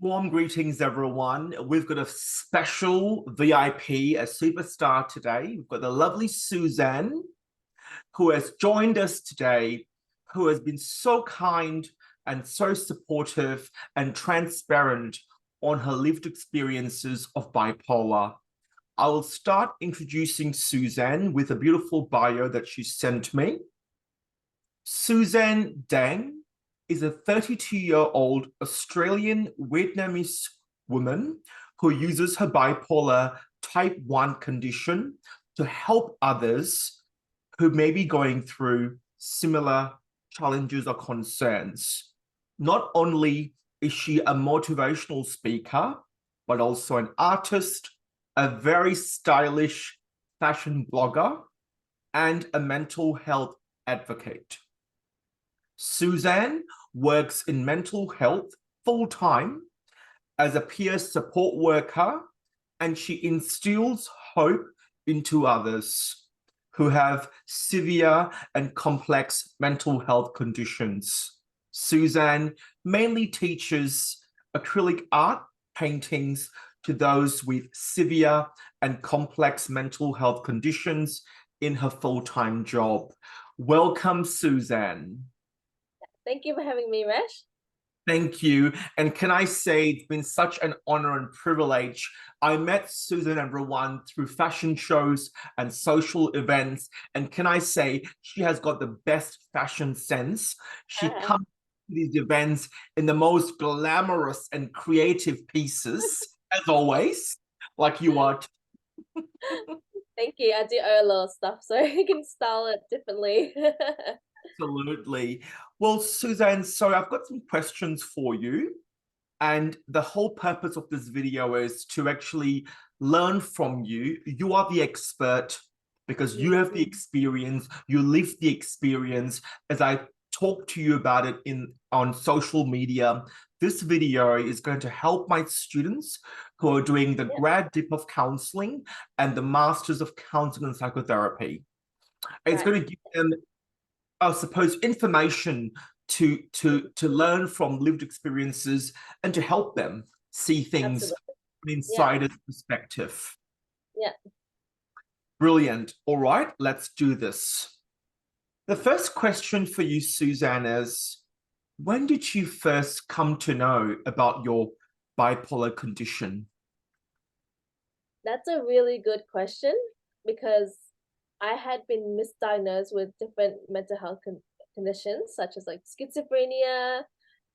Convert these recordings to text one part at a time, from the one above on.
Warm greetings, everyone. We've got a special VIP, a superstar today. We've got the lovely Suzanne, who has joined us today, who has been so kind and so supportive and transparent on her lived experiences of bipolar. I will start introducing Suzanne with a beautiful bio that she sent me. Suzanne Dang is a 32-year-old Australian Vietnamese woman who uses her bipolar type 1 condition to help others who may be going through similar challenges or concerns. Not only is she a motivational speaker, but also an artist, a very stylish fashion blogger, and a mental health advocate. Suzanne works in mental health full-time as a peer support worker, and she instills hope into others who have severe and complex mental health conditions. Suzanne mainly teaches acrylic art paintings to those with severe and complex mental health conditions in her full-time job. Welcome, Suzanne. Thank you for having me, Resh. Thank you. And can I say it's been such an honor and privilege. I met Suzanne, everyone, through fashion shows and social events. And can I say she has got the best fashion sense. She comes to these events in the most glamorous and creative pieces, as always, like you are. Thank you. I do a lot of stuff, so you can style it differently. Absolutely. Well, Suzanne, so I've got some questions for you. And the whole purpose of this video is to actually learn from you. You are the expert because you have the experience, you live the experience. As I talk to you about it on social media, this video is going to help my students who are doing the grad dip of counseling and the masters of counseling and psychotherapy. It's going to give them, I suppose, information to learn from lived experiences and to help them see things from an insider's perspective. Yeah. Brilliant. All right, let's do this. The first question for you, Suzanne, is when did you first come to know about your bipolar condition? That's a really good question because I had been misdiagnosed with different mental health conditions, such as like schizophrenia,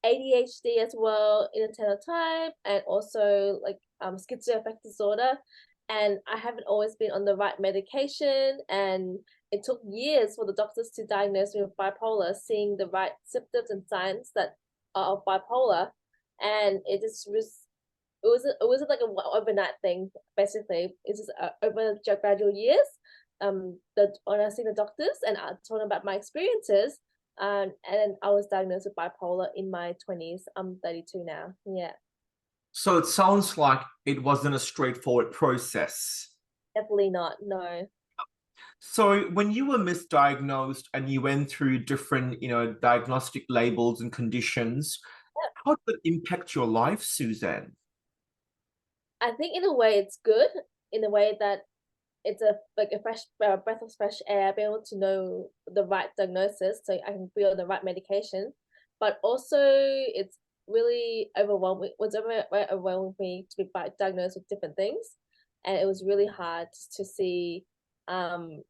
ADHD as well, inattentive type, and also like schizoaffective disorder. And I haven't always been on the right medication, and it took years for the doctors to diagnose me with bipolar, seeing the right symptoms and signs that are of bipolar. And it wasn't like an overnight thing. Basically, it's just over gradual years. When I see the doctors and I told them about my experiences, and I was diagnosed with bipolar in my 20s. I'm 32 now. Yeah. So it sounds like it wasn't a straightforward process. Definitely not. No. So when you were misdiagnosed and you went through different, diagnostic labels and conditions, how did it impact your life, Suzanne? I think in a way it's good, in a way that it's a fresh breath of fresh air, be able to know the right diagnosis so I can be on the right medication. But also it's really overwhelming. Overwhelming me to be diagnosed with different things, and it was really hard to see. Um,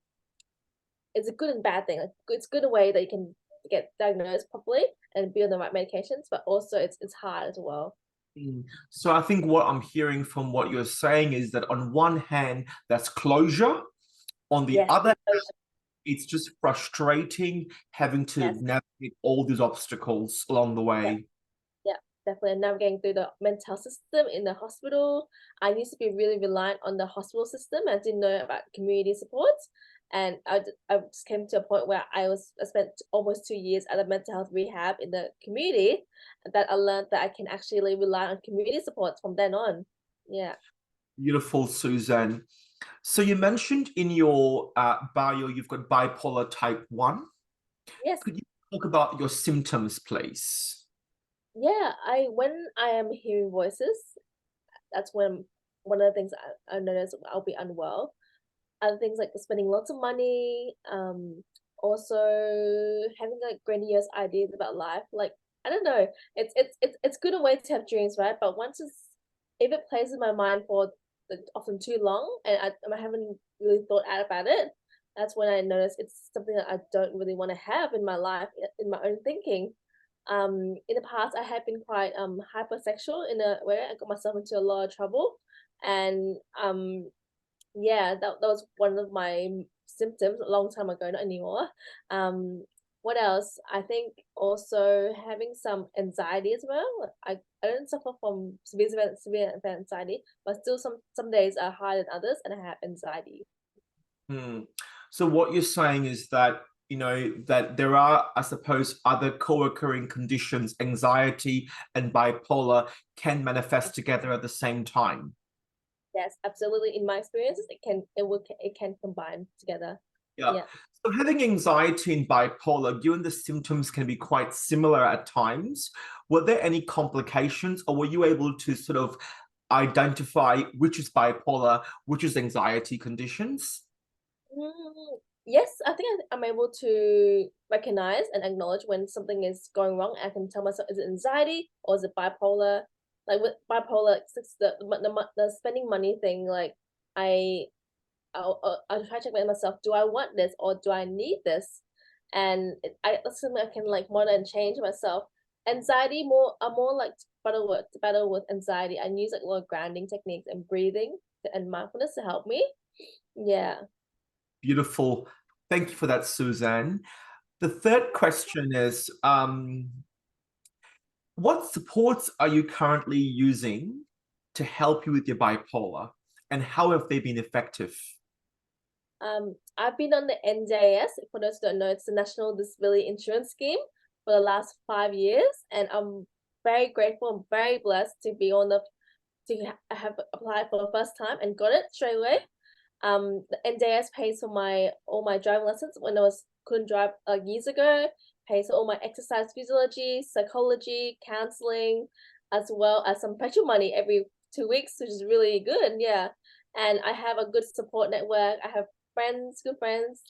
it's a good and bad thing. Like, it's good in a way that you can get diagnosed properly and be on the right medications, but also it's hard as well. So I think what I'm hearing from what you're saying is that on one hand, that's closure. On the other hand, it's just frustrating having to navigate all these obstacles along the way. Yeah, definitely. And navigating through the mental system in the hospital. I used to be really reliant on the hospital system. I didn't know about community supports. And I just came to a point where I spent almost 2 years at a mental health rehab in the community, that I learned that I can actually rely on community supports from then on. Yeah. Beautiful, Suzanne. So you mentioned in your bio, you've got bipolar type 1. Yes. Could you talk about your symptoms, please? Yeah, I when I am hearing voices, that's when one of the things I notice I'll be unwell. Other things like spending lots of money, also having like grandiose ideas about life. Like I don't know, it's good a way to have dreams, right? But once it's if it plays in my mind for often too long, and I haven't really thought out about it, that's when I notice it's something that I don't really want to have in my life, in my own thinking. In the past, I had been quite hypersexual in a way. I got myself into a lot of trouble, and yeah, that was one of my symptoms a long time ago, not anymore. Um, what else? I think also having some anxiety as well. I don't suffer from severe anxiety, but still some days are harder than others, and I have anxiety. Hmm. So what you're saying is that, that there are, I suppose, other co-occurring conditions, anxiety and bipolar can manifest together at the same time. Yes, absolutely. In my experiences, it can combine together. Yeah. Yeah. So having anxiety and bipolar, given the symptoms can be quite similar at times, were there any complications, or were you able to sort of identify which is bipolar, which is anxiety conditions? Yes, I think I'm able to recognize and acknowledge when something is going wrong. I can tell myself, is it anxiety or is it bipolar? Like with bipolar, the spending money thing, like I I'll try to check with myself, do I want this or do I need this? And that's something I can like monitor and change myself. Anxiety I'm more like to battle with anxiety. I use like a lot of grounding techniques and breathing and mindfulness to help me. Yeah. Beautiful. Thank you for that, Suzanne. The third question is, what supports are you currently using to help you with your bipolar, and how have they been effective? I've been on the NDIS, for those who don't know, it's the National Disability Insurance Scheme for the last 5 years, and I'm very grateful and very blessed to be on have applied for the first time and got it straight away. The NDIS pays for my all my driving lessons when I was couldn't drive years ago. Pays for all my exercise physiology, psychology, counseling, as well as some petrol money every 2 weeks, which is really good. Yeah, and I have a good support network. I have friends, good friends,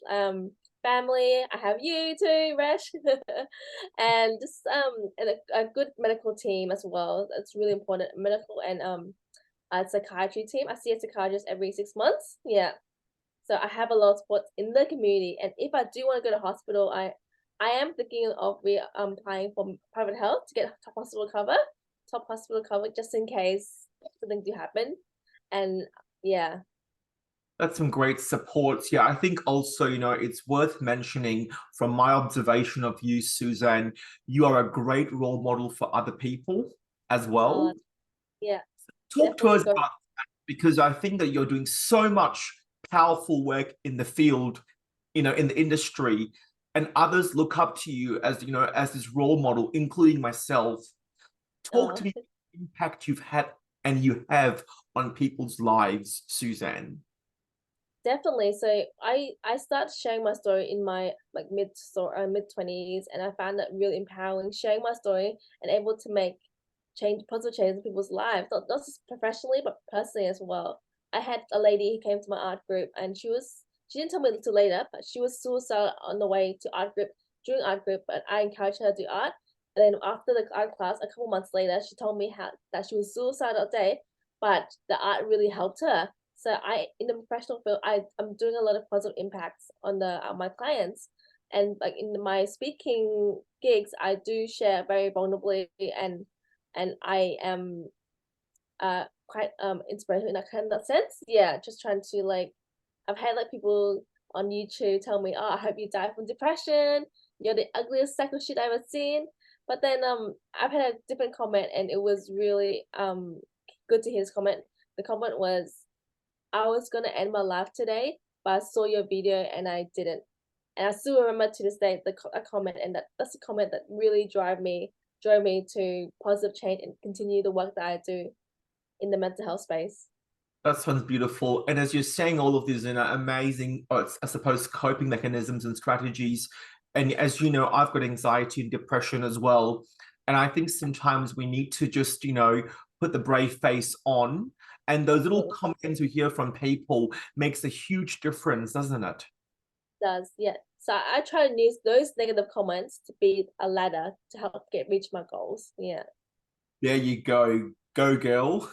family. I have you too, Resh, and just and a good medical team as well. That's really important. Medical and a psychiatry team. I see a psychiatrist every 6 months. Yeah. So I have a lot of support in the community. And if I do want to go to hospital, I am thinking of applying for private health to get top hospital cover just in case something do happen. And yeah. That's some great supports. Yeah, I think also, it's worth mentioning from my observation of you, Suzanne, you are a great role model for other people as Uh well. yeah, Talk to definitely us go. about, because I think that you're doing so much powerful work in the field, in the industry, and others look up to you as, as this role model, including myself. Talk Uh to me about the impact you've had and you have on people's lives, Suzanne. Definitely. So I started sharing my story in my like mid 20s, and I found that really empowering, sharing my story and able to make positive change in people's lives, not just professionally but personally as well. I had a lady who came to my art group, and she didn't tell me until later, but she was suicidal on the way to art group during art group, but I encouraged her to do art. And then after the art class, a couple months later, she told me how that she was suicidal that day, but the art really helped her. So in the professional field, I'm doing a lot of positive impacts on the my clients, and like in my speaking gigs, I do share very vulnerably, and I am quite inspirational in that sense. Yeah, just trying to like, I've had like people on YouTube tell me, "Oh, I hope you die from depression. You're the ugliest sack of shit I've ever seen." But then I've had a different comment, and it was really good to hear this comment. The comment was, I was gonna end my life today, but I saw your video and I didn't. And I still remember to this day a comment, and that's a comment that really drove me to positive change and continue the work that I do in the mental health space. That sounds beautiful. And as you're saying all of these, amazing, I suppose, coping mechanisms and strategies. And as you know, I've got anxiety and depression as well. And I think sometimes we need to just, put the brave face on. And those little comments we hear from people makes a huge difference, doesn't it? Does, yeah. So I try to use those negative comments to be a ladder to help reach my goals. Yeah. There you go. Go, girl.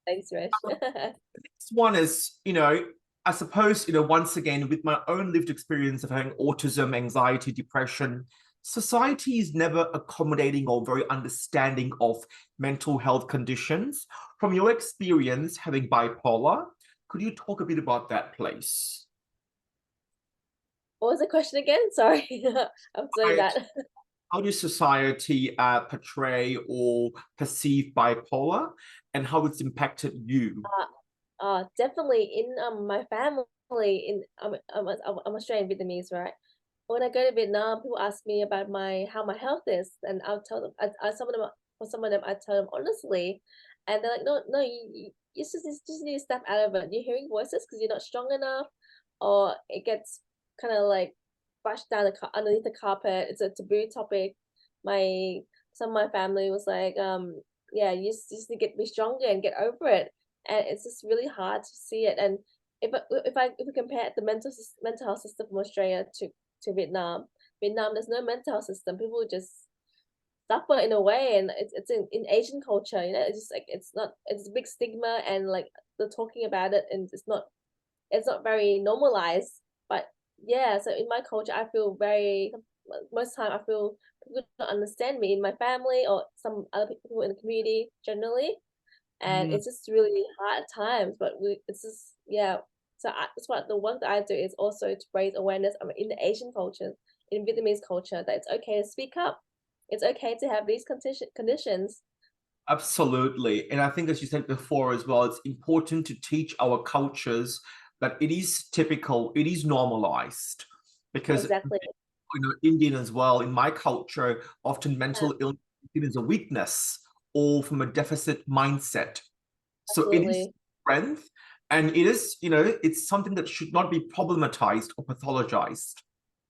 Thanks, Rish. This one is, I suppose, once again, with my own lived experience of having autism, anxiety, depression, society is never accommodating or very understanding of mental health conditions. From your experience having bipolar, could you talk a bit about that, please? What was the question again? Sorry, I'm saying Right. that. How does society portray or perceive bipolar and how it's impacted you? Definitely in my family in I'm Australian Vietnamese, right? When I go to Vietnam, people ask me about my how my health is, and I'll tell them. Some of them, for some of them, I tell them honestly, and they're like, "No, no, you just need to step out of it. You're hearing voices because you're not strong enough, or it gets kind of like brushed down underneath the carpet. It's a taboo topic." My Some of my family was like, yeah, you just need to be stronger and get over it, and it's just really hard to see it. And if we compare the mental health system from Australia to Vietnam, there's no mental health system. People just suffer in a way, and it's in Asian culture, it's just like it's a big stigma, and like they're talking about it, and it's not very normalized. But yeah, so in my culture, I feel very most time I feel people don't understand me in my family or some other people in the community generally, and Mm, it's just really hard at times. But it's just yeah. So that's what the one that I do is also to raise awareness in the Asian culture, in Vietnamese culture, that it's okay to speak up. It's okay to have these conditions. absolutely. And I think, as you said before as well, it's important to teach our cultures that it is typical, it is normalized. Because, Exactly. Indian as well, in my culture, often Yeah, mental illness is a weakness or from a deficit mindset. So it is absolutely. strength, and it is, it's something that should not be problematized or pathologized.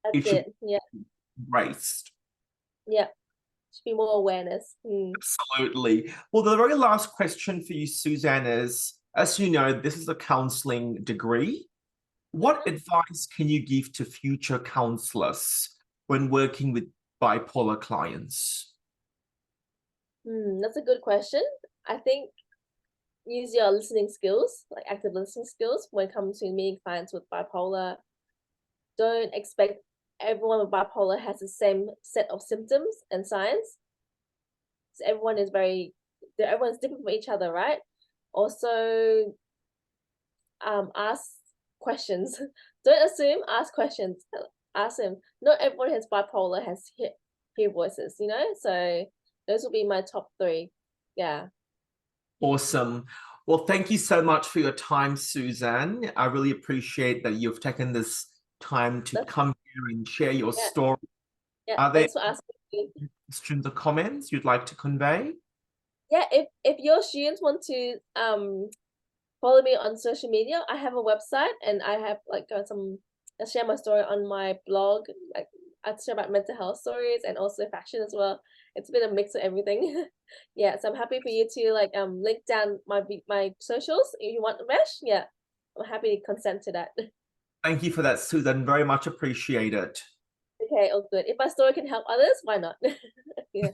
That's It should it. Yeah. be embraced. Yeah. Should be more awareness. Absolutely. Well, the very last question for you, Suzanne, is, as you know, this is a counseling degree. What Mhm. advice can you give to future counselors when working with bipolar clients? That's a good question. I think use your listening skills, like active listening skills, when it comes to meeting clients with bipolar. Don't expect everyone with bipolar has the same set of symptoms and signs. So everyone's different from each other, right? Also, ask questions. Don't assume. Ask questions. Ask them. Not everyone has bipolar has hear voices, So those will be my top three. Yeah. Awesome. Well, thank you so much for your time, Suzanne. I really appreciate that you've taken this time to That's come here and share your yeah. story. Yeah. Are there Thanks for asking me. questions or comments you'd like to convey? Yeah, if your students want to follow me on social media, I have a website, and I have like I share my story on my blog. Like I share about mental health stories and also fashion as well. It's been a mix of everything. Yeah, so I'm happy for you to like link down my socials if you want, Mesh. Yeah, I'm happy to consent to that. Thank you for that, Suzanne. Very much appreciate it. Okay, all good. If my story can help others, why not? Yeah.